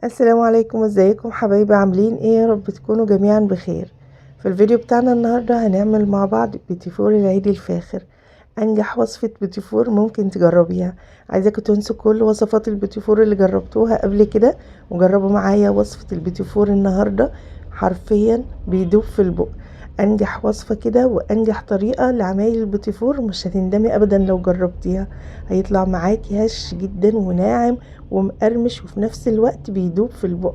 السلام عليكم، ازيكم حبايبي؟ عاملين ايه؟ يا رب تكونوا جميعا بخير. في الفيديو بتاعنا النهارده هنعمل مع بعض بيتي-فور العيد الفاخر. انجح وصفة بيتي-فور ممكن تجربيها. عايزاكم تنسوا كل وصفات البيتي-فور اللي جربتوها قبل كده وجربوا معايا وصفة البيتي-فور النهارده. حرفيا بيدوب في البق. انجح وصفة كده وانجح طريقة لعمايل البيتي-فور، مش هتندمي ابدا لو جربتيها. هيطلع معاكي هش جدا وناعم ومقرمش وفي نفس الوقت بيدوب في البق.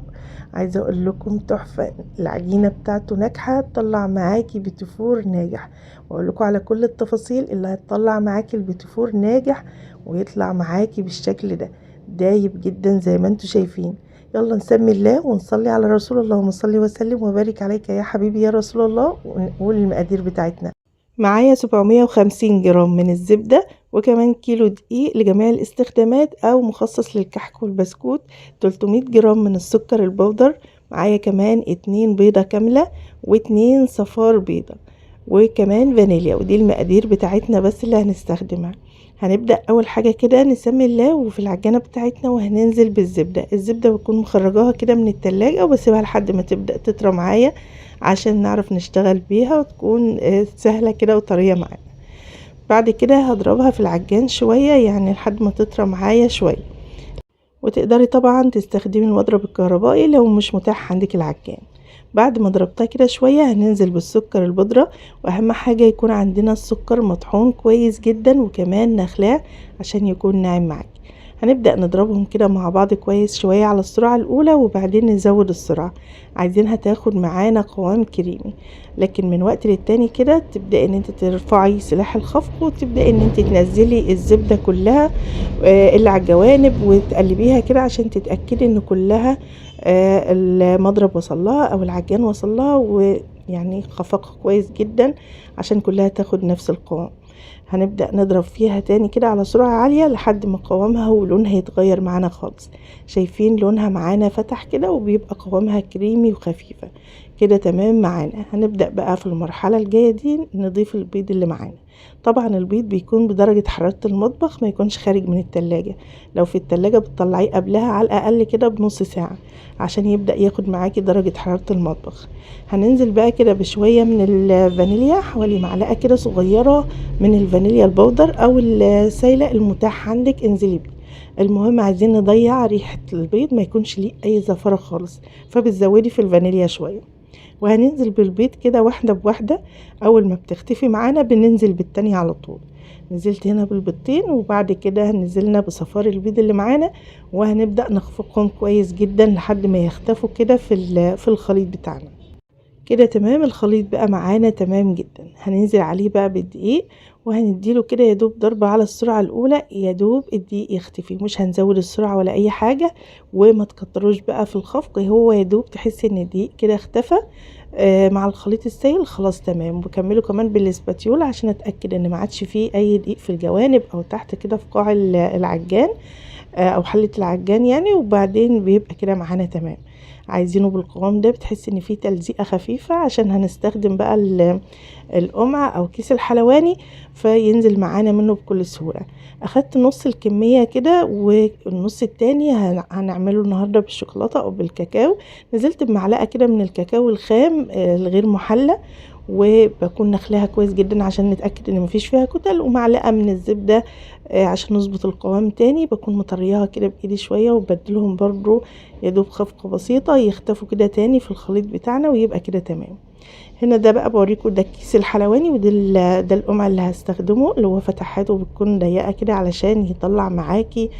عايزه اقول لكم تحفه، العجينه بتاعته ناجحه تطلع معاكي بيتي-فور ناجح. واقول لكم على كل التفاصيل اللي هتطلع معاكي البيتي-فور ناجح ويطلع معاكي بالشكل ده، دايب جدا زي ما انتم شايفين. يلا نسمي الله ونصلي على رسول الله، اللهم صل وسلم وبارك عليك يا حبيبي يا رسول الله. ونقول المقادير بتاعتنا. معايا 750 جرام من الزبدة، وكمان كيلو دقيق لجميع الاستخدامات او مخصص للكحك والبسكوت، 300 جرام من السكر البودر، معايا كمان 2 بيضة كاملة و2 صفار بيضة، وكمان فانيليا. ودي المقادير بتاعتنا بس اللي هنستخدمها. هنبدأ اول حاجة كده نسمي الله وفي العجانة بتاعتنا، وهننزل بالزبدة. الزبدة بكون مخرجاها كده من التلاجة وبسيبها لحد ما تبدأ تطرى معايا عشان نعرف نشتغل بيها وتكون سهلة كده وطرية معانا. بعد كده هضربها في العجان شوية، يعني لحد ما تطرى معايا شوية. وتقدري طبعا تستخدمي المضرب الكهربائي لو مش متاح عندك العجان. بعد ما ضربتها كده شوية هننزل بالسكر البودرة، واهم حاجة يكون عندنا السكر مطحون كويس جدا وكمان نخلاه عشان يكون ناعم معاكي. هنبدأ نضربهم كده مع بعض كويس شوية على السرعة الأولى، وبعدين نزود السرعة. عايزينها تاخد معانا قوام كريمي، لكن من وقت للتاني كده تبدأ ان انت ترفعي سلاح الخفق وتبدأ ان انت تنزلي الزبدة كلها اللي على الجوانب وتقلبيها كده عشان تتأكدي ان كلها المضرب وصلها او العجان وصلها، ويعني خفقها كويس جدا عشان كلها تاخد نفس القوام. هنبدأ نضرب فيها تاني كده على سرعة عالية لحد ما قوامها ولونها يتغير معانا خالص. شايفين لونها معانا فتح كده وبيبقى قوامها كريمي وخفيفة كده تمام معانا. هنبدأ بقى في المرحلة الجاية دي نضيف البيض اللي معانا. طبعا البيض بيكون بدرجة حرارة المطبخ، ما يكونش خارج من التلاجة. لو في التلاجة بتطلعيه قبلها على الأقل كده بنص ساعة عشان يبدأ ياخد معاكي درجة حرارة المطبخ. هننزل بقى كده بشوية من الفانيليا، حوالي معلقة كده صغيرة من الفانيليا البودر او السايلة المتاح عندك انزلي بيه. المهم عايزين نضيع ريحة البيض، ما يكونش ليه اي زفرة خالص، فبتزودي في الفانيليا شوية. وهننزل بالبيض كده واحدة بواحدة. اول ما بتختفي معانا بننزل بالتانية على طول. نزلت هنا بالبيضتين وبعد كده نزلنا بصفار البيض اللي معانا، وهنبدأ نخفقهم كويس جدا لحد ما يختفوا كده في الخليط بتاعنا. كده تمام، الخليط بقى معانا تمام جدا. هننزل عليه بقى بالدقيق وهنديله كده يدوب ضربة على السرعة الأولى، يدوب الدقيق يختفي، مش هنزود السرعة ولا أي حاجة. وما تكتروش بقى في الخفق، هو يدوب تحسي ان الدقيق كده اختفى مع الخليط السائل خلاص تمام. وبكمله كمان بالاسباتيولا عشان اتأكد ان ما عادش فيه اي دقيق في الجوانب او تحت كده في قاع العجان او حلة العجان يعني. وبعدين بيبقى كده معانا تمام. عايزينه بالقوام ده، بتحس ان فيه تلزيقه خفيفه عشان هنستخدم بقى القمع او كيس الحلواني، فينزل معانا منه بكل سهوله. اخدت نص الكميه كده، والنص التاني هنعمله النهارده بالشوكولاته او بالكاكاو. نزلت بمعلقه كده من الكاكاو الخام الغير محلى، وبكون نخليها كويس جدا عشان نتأكد ان مفيش فيها كتل، ومعلقة من الزبدة عشان نظبط القوام تاني. بكون مطرياها كده بايدي شوية وبدلهم برضو يدوب خفقة بسيطة يختفوا كده تاني في الخليط بتاعنا ويبقى كده تمام. هنا ده بقى بوريكم ده الكيس الحلواني، وده ده القمع اللي هستخدمه اللي هو فتحاته بتكون ضيقه كده علشان يطلع معاكي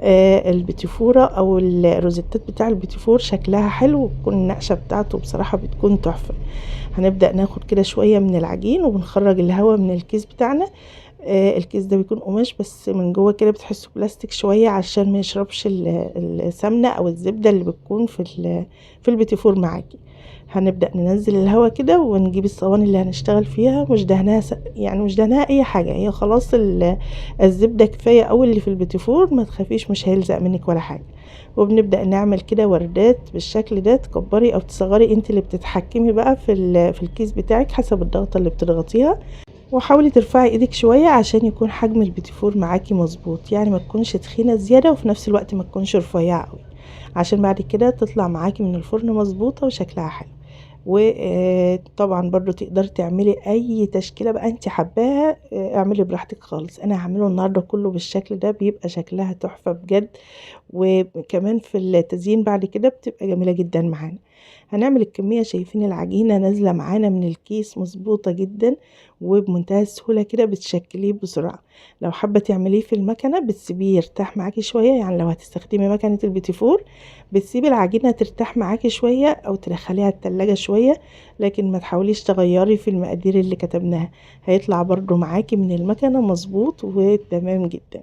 البيتيفورة او الروزيتات بتاع البيتيفور شكلها حلو، وتكون النقشه بتاعته بصراحه بتكون تحفه. هنبدا ناخد كده شويه من العجين وبنخرج الهواء من الكيس بتاعنا. الكيس ده بيكون قماش بس من جوه كده بتحسوا بلاستيك شويه عشان ما يشربش السمنه او الزبده اللي بتكون في البيتيفور معاكي. هنبدأ ننزل الهواء كده ونجيب الصواني اللي هنشتغل فيها، مش دهنها يعني مش دهنها اي حاجة، هي خلاص الزبدة كفاية اوي اللي في البيتيفور، ما تخافيش مش هيلزق منك ولا حاجة. وبنبدأ نعمل كده وردات بالشكل ده، تكبري او تصغري انت اللي بتتحكمي بقى في الكيس بتاعك حسب الضغطة اللي بتضغطيها. وحاولي ترفعي ايدك شوية عشان يكون حجم البيتيفور معاكي مظبوط، يعني ما تكونش تخينة زيادة وفي نفس الوقت ما تكونش رفيعة قوي. عشان بعد كده تطلع معاكي من الفرن مظبوطه وشكلها حلو. وطبعا برضو تقدري تعملي اي تشكيله بقى انت حباها، اعملي براحتك خالص. انا هعمله النهارده كله بالشكل ده، بيبقى شكلها تحفه بجد، وكمان في التزيين بعد كده بتبقى جميله جدا معانا. هنعمل الكميه، شايفين العجينه نازله معانا من الكيس مظبوطه جدا وبمنتهى السهوله كده، بتشكليه بسرعه. لو حابه تعمليه في المكنه بتسيبيه يرتاح معاكي شويه، يعني لو هتستخدمي مكنه البيتي فور بتسيبي العجينه ترتاح معاكي شويه او تدخليها التلاجة شويه، لكن ما تحاوليش تغيري في المقادير اللي كتبناها، هيطلع برضو معاكي من المكنه مظبوط وتمام جدا.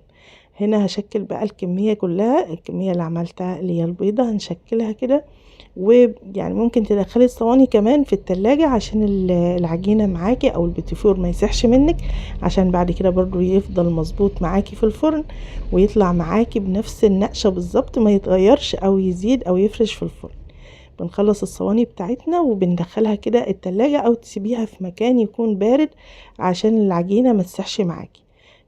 هنا هشكل بقى الكميه كلها، الكميه اللي عملتها اللي هي البيضه هنشكلها كده. ويعني ممكن تدخلي الصواني كمان في التلاجة عشان العجينة معاكي او البيتيفور ما يسحش منك، عشان بعد كده برضو يفضل مظبوط معاكي في الفرن ويطلع معاكي بنفس النقشة بالظبط، ما يتغيرش او يزيد او يفرش في الفرن. بنخلص الصواني بتاعتنا وبندخلها كده التلاجة او تسيبيها في مكان يكون بارد عشان العجينة ما تسحش معاكي.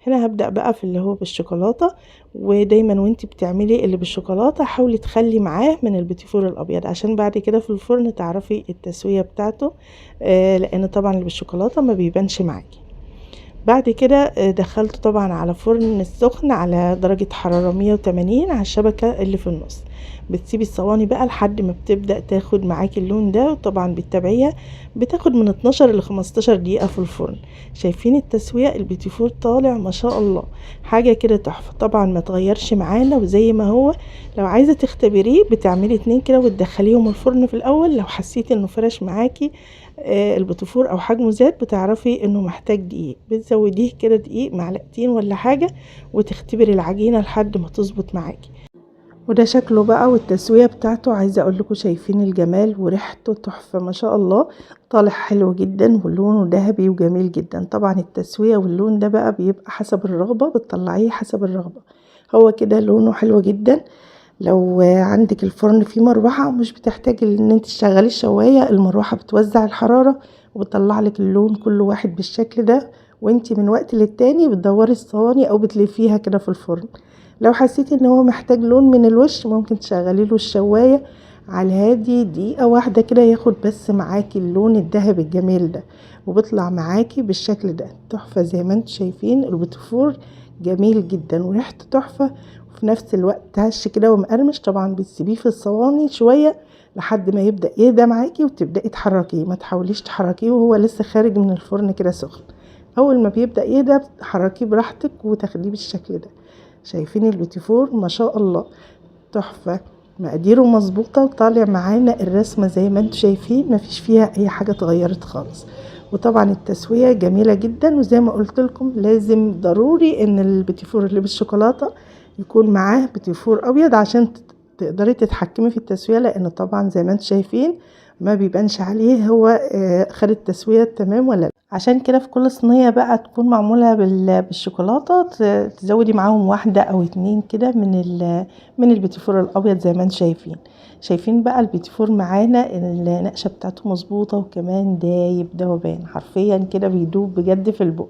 هنا هبدأ بقى في اللي هو بالشوكولاتة، ودايما وانتي بتعملي اللي بالشوكولاتة حاولي تخلي معاه من البيتيفور الابيض عشان بعد كده في الفرن تعرفي التسوية بتاعته، لان طبعا اللي بالشوكولاتة ما بيبانش معاكي. بعد كده دخلته طبعا على فرن السخن على درجة حرارة 180 على الشبكة اللي في النص. بتسيبي الصواني بقى لحد ما بتبدأ تاخد معاكي اللون ده، وطبعا بتتابعيها، بتاخد من 12 ل 15 دقيقة في الفرن. شايفين التسوية؟ البيتيفور طالع ما شاء الله حاجة كده تحفة، طبعا ما تغيرش معانا وزي ما هو. لو عايزة تختبريه بتعملي 2 كده وتدخليهم الفرن في الاول، لو حسيتي انه فرش معاكي البيتيفور او حجمه زاد بتعرفي انه محتاج دقيق، بتزوديه كده دقيق معلقتين ولا حاجة، وتختبري العجينة لحد ما تظبط معاكي. وده شكله بقى والتسوية بتاعته، عايزة اقول لكم شايفين الجمال وريحته تحفة ما شاء الله، طالع حلو جدا ولونه ذهبي وجميل جدا. طبعا التسوية واللون ده بقى بيبقى حسب الرغبة، بتطلعيه حسب الرغبة. هو كده لونه حلو جدا. لو عندك الفرن فيه مروحة ومش بتحتاج ان انت تشغلي الشواية، المروحة بتوزع الحرارة وبتطلع لك اللون كل واحد بالشكل ده، وانت من وقت للتاني بتدوري الصواني او بتلفيها كده في الفرن. لو حسيتي ان هو محتاج لون من الوش ممكن تشغلي له الشواية على الهادي دقيقة واحدة كده، ياخد بس معاكي اللون الذهبي الجميل ده، وبيطلع معاكي بالشكل ده تحفة. زي ما انتم شايفين البيتيفور جميل جدا وريحته تحفة، وفي نفس الوقت هش كده ومقرمش. طبعا بتسيبيه في الصواني شوية لحد ما يبدأ يهدى معاكي وتبدأي تحركيه، ما تحاوليش تحركيه وهو لسه خارج من الفرن كده سخن. اول ما بيبدأ يهدى حركيه براحتك وتاخديه بالشكل ده. شايفين البيتيفور ما شاء الله تحفة، مقاديره مظبوطة وطالع معانا الرسمة زي ما انتم شايفين، مفيش فيها اي حاجة اتغيرت خالص. وطبعا التسوية جميلة جدا، وزي ما قلت لكم لازم ضروري ان البيتيفور اللي بالشوكولاتة يكون معاه بيتيفور ابيض عشان تقدري تتحكمي في التسوية، لان طبعا زي ما انتم شايفين ما بيبانش عليه هو خد التسوية تمام ولا لا. عشان كده في كل صينية بقى تكون معمولة بالشوكولاتة تزودي معاهم 1 أو 2 كده من البيتيفور الابيض زي ما انتم شايفين. شايفين بقى البيتيفور معانا النقشة بتاعته مظبوطة، وكمان دايب ذوبان حرفيا كده، بيدوب بجد في البق،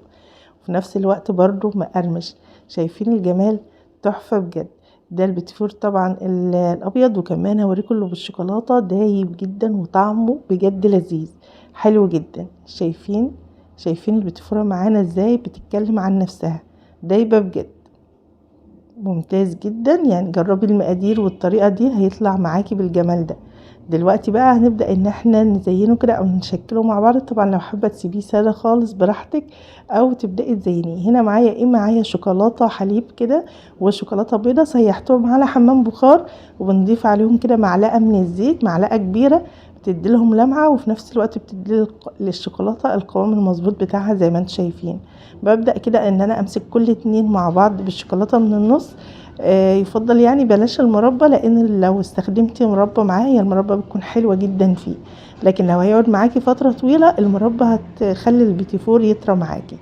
وفي نفس الوقت برضو مقرمش. شايفين الجمال؟ تحفة بجد. ده البيتيفور طبعا الابيض، وكمان هوريكم اللي بالشوكولاتة دايب جدا وطعمه بجد لذيذ حلو جدا. شايفين البيتيفورة معانا ازاي بتتكلم عن نفسها، دايبة بجد، ممتاز جدا. يعني جربي المقادير والطريقة دي هيطلع معاكي بالجمال ده. دلوقتي بقى هنبدأ ان احنا نزينه كده او نشكله مع بعض. طبعا لو حابة تسيبيه سادة خالص براحتك او تبدأي تزينيه. هنا معايا ايه؟ معايا شوكولاتة حليب كده وشوكولاتة بيضة، سيحتهم على حمام بخار، وبنضيف عليهم كده معلقة من الزيت، معلقة كبيرة، بتدي لهم لمعة وفي نفس الوقت بتدي للشوكولاتة القوام المظبوط بتاعها زي ما انتم شايفين. ببدأ كده ان انا امسك كل 2 مع بعض بالشوكولاتة من النص. يفضل يعني بلاش المربى، لان لو استخدمتي مربى معاه هي المربى بتكون حلوة جدا فيه، لكن لو هيقعد معاكي فترة طويلة المربى هتخلي البيتيفور يطرى معاكي.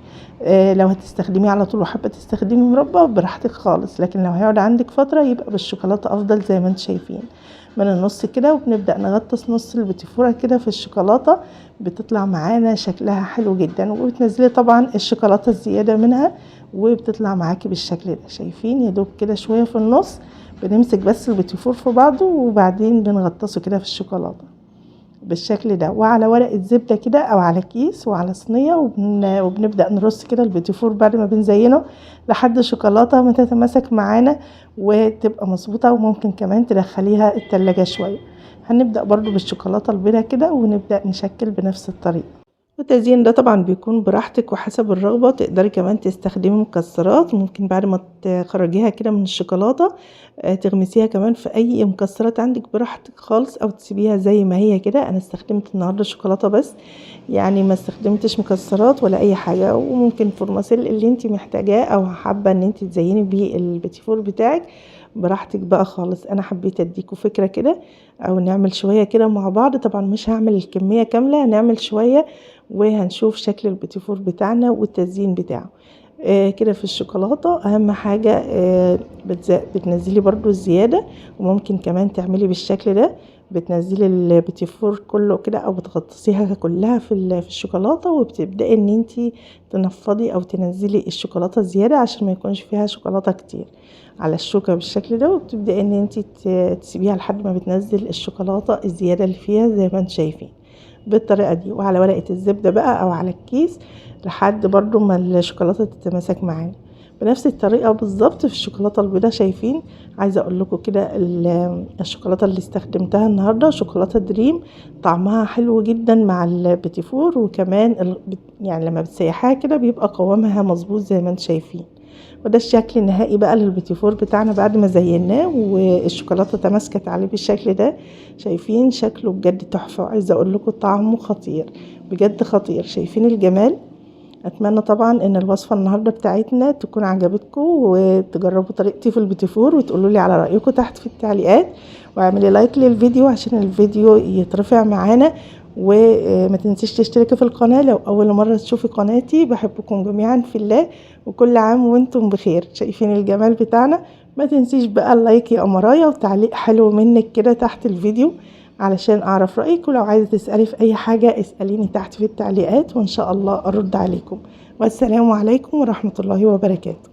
لو هتستخدميه على طول وحابة تستخدمي مربى براحتك خالص، لكن لو هيقعد عندك فترة يبقى بالشوكولاتة افضل زي ما انتم شايفين. من النص كده، وبنبدأ نغطس نص البيتيفورة كده في الشوكولاتة، بتطلع معانا شكلها حلو جدا. وبتنزلي طبعا الشوكولاتة الزيادة منها وبتطلع معاكي بالشكل ده. شايفين يا دوب كده شوية في النص، بنمسك بس البيتي فور في بعضه وبعدين بنغطسه كده في الشوكولاته بالشكل ده، وعلى ورقه زبده كده او على كيس وعلى صينيه، وبنبدا نرص كده البيتي فور بعد ما بنزينه لحد الشوكولاته ما تتماسك معانا وتبقى مظبوطه، وممكن كمان تدخليها التلاجة شويه. هنبدا برضو بالشوكولاته البيضاء كده ونبدا نشكل بنفس الطريقه. والتزيين ده طبعا بيكون براحتك وحسب الرغبة. تقدري كمان تستخدمي مكسرات، ممكن بعد ما تخرجيها كده من الشوكولاتة تغمسيها كمان في اي مكسرات عندك براحتك خالص، او تسيبيها زي ما هي كده. انا استخدمت النهاردة شوكولاتة بس، يعني ما استخدمتش مكسرات ولا اي حاجة. وممكن فورماسيل اللي انت محتاجاه او حابة ان انت تزيني بيه البيتي فور بتاعك براحتك بقى خالص. انا حبيت اديكوا فكرة كده، او نعمل شوية كده مع بعض. طبعا مش هعمل الكمية كاملة، هنعمل شوية وهنشوف شكل البيتي فور بتاعنا والتزيين بتاعه. كده في الشوكولاتة اهم حاجة بتنزلي برضو الزيادة، وممكن كمان تعملي بالشكل ده، بتنزلي البيتي فور كله كده او بتغطسيها كلها في الشوكولاتة، وبتبدأي ان انتي تنفضي او تنزلي الشوكولاتة الزيادة عشان ما يكونش فيها شوكولاتة كتير على الشوكة بالشكل ده. وبتبدأي ان انتي تسيبيها لحد ما بتنزل الشوكولاتة الزيادة اللي فيها زي ما انتم شايفين بالطريقة دي، وعلى ورقة الزبدة بقى او على الكيس لحد برضو ما الشوكولاتة تتماسك معانا بنفس الطريقة بالظبط. في الشوكولاتة البيضاء شايفين، عايزة اقول لكم كده الشوكولاتة اللي استخدمتها النهاردة شوكولاتة دريم، طعمها حلو جدا مع البيتي فور، وكمان يعني لما بتسيحها كده بيبقى قوامها مظبوط زي ما انتم شايفين. وده الشكل النهائي بقى للبيتي فور بتاعنا بعد ما زيناه والشوكولاته تماسكت عليه بالشكل ده. شايفين شكله بجد تحفه، وعايزه اقول لكم طعمه خطير بجد خطير. شايفين الجمال؟ اتمنى طبعا ان الوصفه النهارده بتاعتنا تكون عجبتكم، وتجربوا طريقتي في البيتي فور وتقولوا لي على رايكم تحت في التعليقات، واعملي لايك للفيديو عشان الفيديو يترفع معانا. وما تنسيش تشتركي في القناه لو اول مره تشوفي قناتي. بحبكم جميعا في الله، وكل عام وانتم بخير. شايفين الجمال بتاعنا؟ ما تنسيش بقى اللايك يا امرايا، وتعليق حلو منك كده تحت الفيديو علشان اعرف رايك. ولو عايزه تسالي في اي حاجه اساليني تحت في التعليقات، وان شاء الله ارد عليكم. والسلام عليكم ورحمه الله وبركاته.